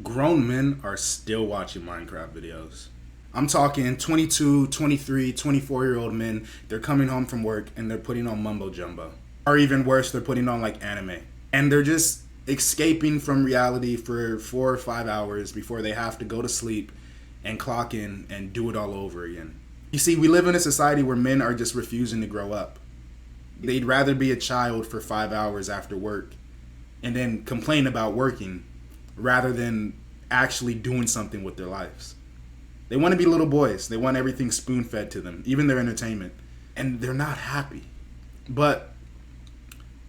Grown men are still watching Minecraft videos. I'm talking 22, 23, 24-year-old men. They're coming home from work and they're putting on mumbo jumbo. Or even worse, they're putting on like anime. And they're just escaping from reality for 4 or 5 hours before they have to go to sleep and clock in and do it all over again. You see, we live in a society where men are just refusing to grow up. They'd rather be a child for 5 hours after work and then complain about working rather than actually doing something with their lives. They want to be little boys. They want everything spoon-fed to them, even their entertainment. And they're not happy. But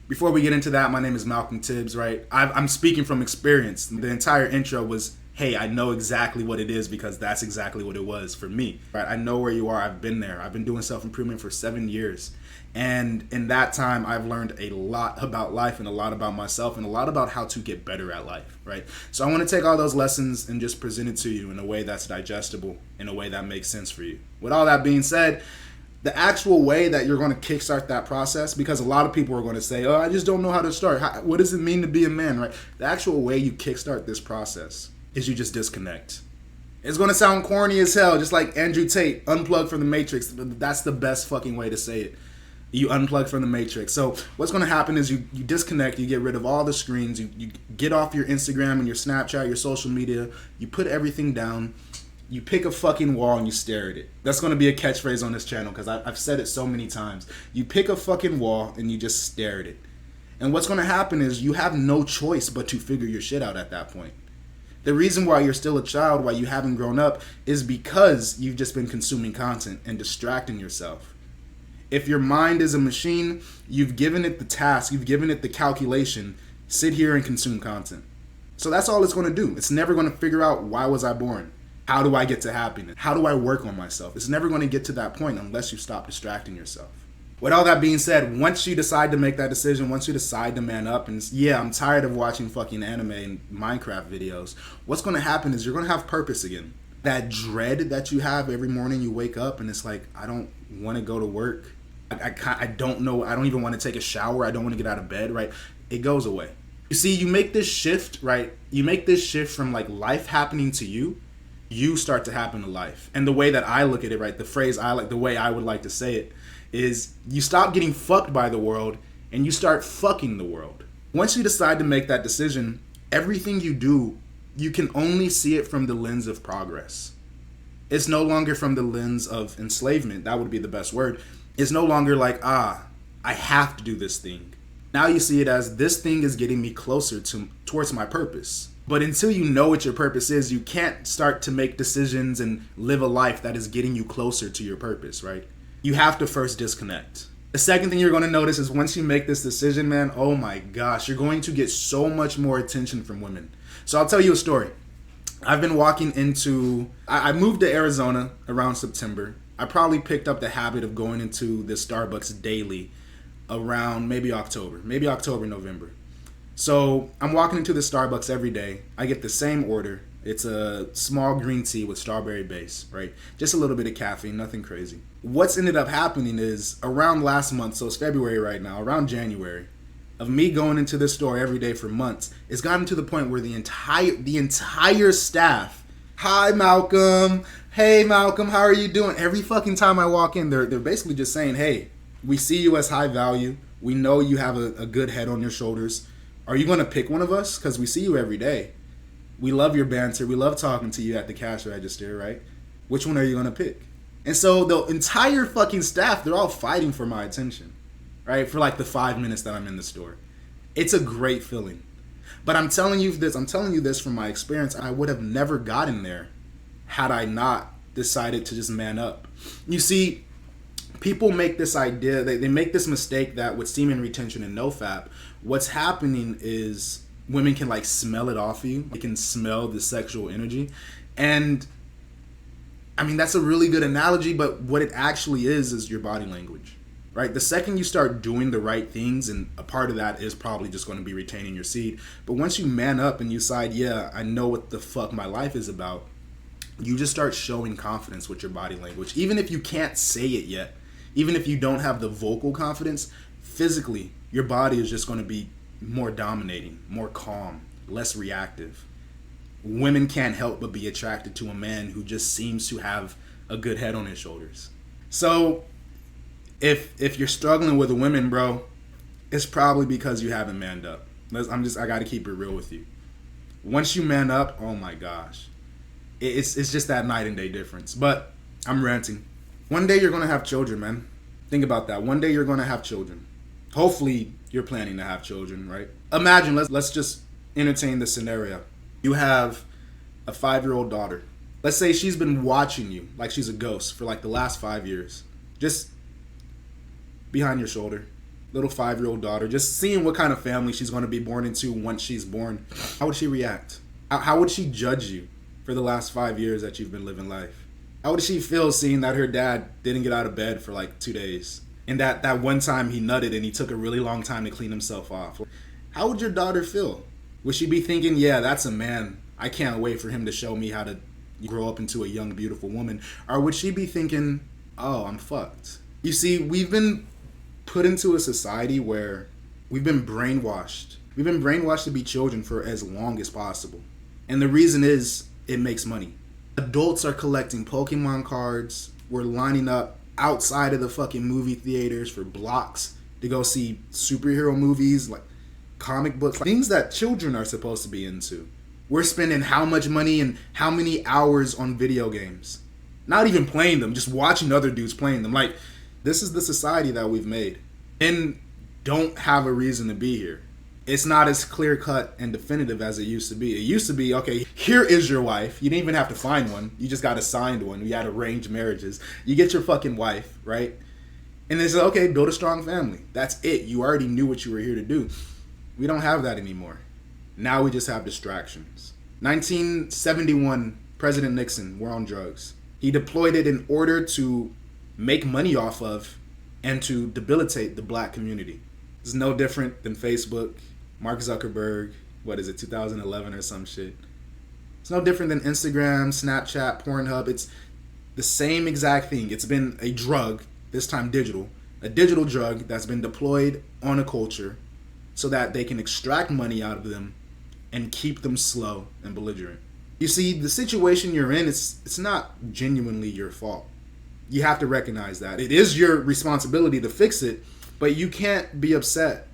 before we get into that, my name is Malcolm Tibbs, right? I'm speaking from experience. The entire intro was, hey, I know exactly what it is because that's exactly what it was for me. Right? I know where you are. I've been there. I've been doing self-improvement for 7 years. And in that time, I've learned a lot about life and a lot about myself and a lot about how to get better at life, right? So I want to take all those lessons and just present it to you in a way that's digestible, in a way that makes sense for you. With all that being said, the actual way that you're going to kickstart that process, because a lot of people are going to say, oh, I just don't know how to start. What does it mean to be a man, right? The actual way you kickstart this process is you just disconnect. It's going to sound corny as hell, just like Andrew Tate, unplugged from the Matrix. That's the best fucking way to say it. You unplug from the Matrix. So what's going to happen is you disconnect, you get rid of all the screens, you get off your Instagram and your Snapchat, your social media, you put everything down, you pick a fucking wall and you stare at it. That's going to be a catchphrase on this channel because I've said it so many times. You pick a fucking wall and you just stare at it. And what's going to happen is you have no choice but to figure your shit out at that point. The reason why you're still a child, why you haven't grown up, is because you've just been consuming content and distracting yourself. If your mind is a machine, you've given it the task, you've given it the calculation, sit here and consume content. So that's all it's going to do. It's never going to figure out, why was I born? How do I get to happiness? How do I work on myself? It's never going to get to that point unless you stop distracting yourself. With all that being said, once you decide to make that decision, once you decide to man up and, yeah, I'm tired of watching fucking anime and Minecraft videos, what's going to happen is you're going to have purpose again. That dread that you have every morning you wake up and it's like, I don't want to go to work. I don't know. I don't even want to take a shower. I don't want to get out of bed, right? It goes away. You see, you make this shift, right? You make this shift from like life happening to you, you start to happen to life. And the way that I look at it, right? The phrase I like, the way I would like to say it is you stop getting fucked by the world and you start fucking the world. Once you decide to make that decision, everything you do, you can only see it from the lens of progress. It's no longer from the lens of enslavement. That would be the best word. It's no longer like, I have to do this thing. Now you see it as this thing is getting me closer towards my purpose. But until you know what your purpose is, you can't start to make decisions and live a life that is getting you closer to your purpose, right? You have to first disconnect. The second thing you're going to notice is once you make this decision, man, oh my gosh, you're going to get so much more attention from women. So I'll tell you a story. I've been walking into, I moved to Arizona around September. I probably picked up the habit of going into the Starbucks daily around maybe October, November. So I'm walking into the Starbucks every day. I get the same order. It's a small green tea with strawberry base, right? Just a little bit of caffeine, nothing crazy. What's ended up happening is around last month, so it's February right now, around January, of me going into this store every day for months, it's gotten to the point where the entire staff, hi Malcolm, hey Malcolm, how are you doing? Every fucking time I walk in, they're basically just saying, hey, we see you as high value. We know you have a good head on your shoulders. Are you going to pick one of us? Because we see you every day. We love your banter. We love talking to you at the cash register, right? Which one are you going to pick? And so the entire fucking staff, they're all fighting for my attention, right? For like the 5 minutes that I'm in the store. It's a great feeling. But I'm telling you this from my experience. I would have never gotten there had I not decided to just man up. You see, people make this idea, they make this mistake that with semen retention and nofap, what's happening is women can like smell it off you. They can smell the sexual energy. And I mean, that's a really good analogy, but what it actually is your body language, right? The second you start doing the right things, and a part of that is probably just going to be retaining your seed. But once you man up and you decide, yeah, I know what the fuck my life is about, you just start showing confidence with your body language. Even if you can't say it yet, even if you don't have the vocal confidence, physically, your body is just going to be more dominating, more calm, less reactive. women can't help but be attracted to a man who just seems to have a good head on his shoulders. So if you're struggling with women, bro, it's probably because you haven't manned up. I got to keep it real with you. Once you man up, oh my gosh, it's just that night and day difference. But I'm ranting. One day you're gonna have children, man. Think about that. One day you're gonna have children. Hopefully you're planning to have children, right? Imagine, let's just entertain the scenario. You have a 5-year-old daughter. Let's say she's been watching you like she's a ghost for like the last 5 years. Just behind your shoulder. Little 5-year-old daughter, just seeing what kind of family she's going to be born into once she's born. How would she react? How would she judge you for the last 5 years that you've been living life? How would she feel seeing that her dad didn't get out of bed for like 2 days? And that one time he nutted and he took a really long time to clean himself off. How would your daughter feel? Would she be thinking, yeah, that's a man. I can't wait for him to show me how to grow up into a young, beautiful woman? Or would she be thinking, oh, I'm fucked? You see, we've been put into a society where we've been brainwashed. We've been brainwashed to be children for as long as possible. And the reason is it makes money. Adults are collecting Pokemon cards. We're lining up outside of the fucking movie theaters for blocks to go see superhero movies, like comic books, things that children are supposed to be into. We're spending how much money and how many hours on video games. Not even playing them, just watching other dudes playing them. Like, this is the society that we've made. And don't have a reason to be here. It's not as clear cut and definitive as it used to be. It used to be, okay, here is your wife. You didn't even have to find one. You just got assigned one. We had arranged marriages. You get your fucking wife, right? And they say, okay, build a strong family. That's it. You already knew what you were here to do. We don't have that anymore. Now we just have distractions. 1971, President Nixon, war on drugs. He deployed it in order to make money off of and to debilitate the black community. It's no different than Facebook, Mark Zuckerberg, 2011 or some shit. It's no different than Instagram, Snapchat, Pornhub. It's the same exact thing. It's been a drug, this time digital, a digital drug that's been deployed on a culture so that they can extract money out of them and keep them slow and belligerent. You see, the situation you're in, it's not genuinely your fault. You have to recognize that. It is your responsibility to fix it, but you can't be upset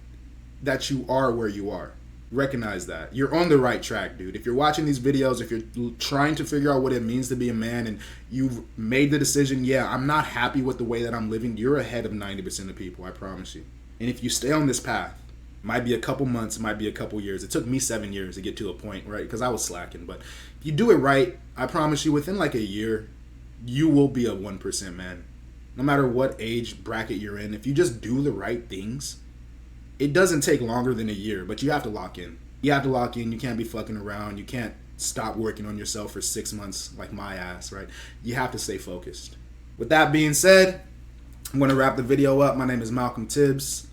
that you are where you are. Recognize that. You're on the right track, dude. If you're watching these videos, if you're trying to figure out what it means to be a man and you've made the decision, yeah, I'm not happy with the way that I'm living, you're ahead of 90% of people, I promise you. And if you stay on this path, it might be a couple months, it might be a couple years. It took me 7 years to get to a point, right? Because I was slacking. But if you do it right, I promise you, within like a year, you will be a 1% man. No matter what age bracket you're in, if you just do the right things, it doesn't take longer than a year, but you have to lock in. You have to lock in. You can't be fucking around. You can't stop working on yourself for 6 months like my ass, right? You have to stay focused. With that being said, I'm going to wrap the video up. My name is Malcolm Tibbs.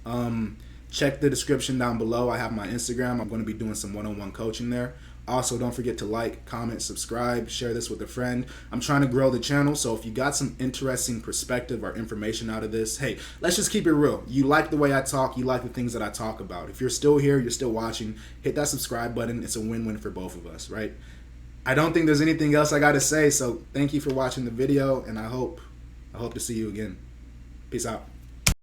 Check the description down below. I have my Instagram. I'm going to be doing some one-on-one coaching there. Also, don't forget to like, comment, subscribe, share this with a friend. I'm trying to grow the channel, so if you got some interesting perspective or information out of this, hey, let's just keep it real. You like the way I talk, you like the things that I talk about. If you're still here, you're still watching, hit that subscribe button. It's a win-win for both of us, right? I don't think there's anything else I got to say, so thank you for watching the video, and I hope to see you again. Peace out.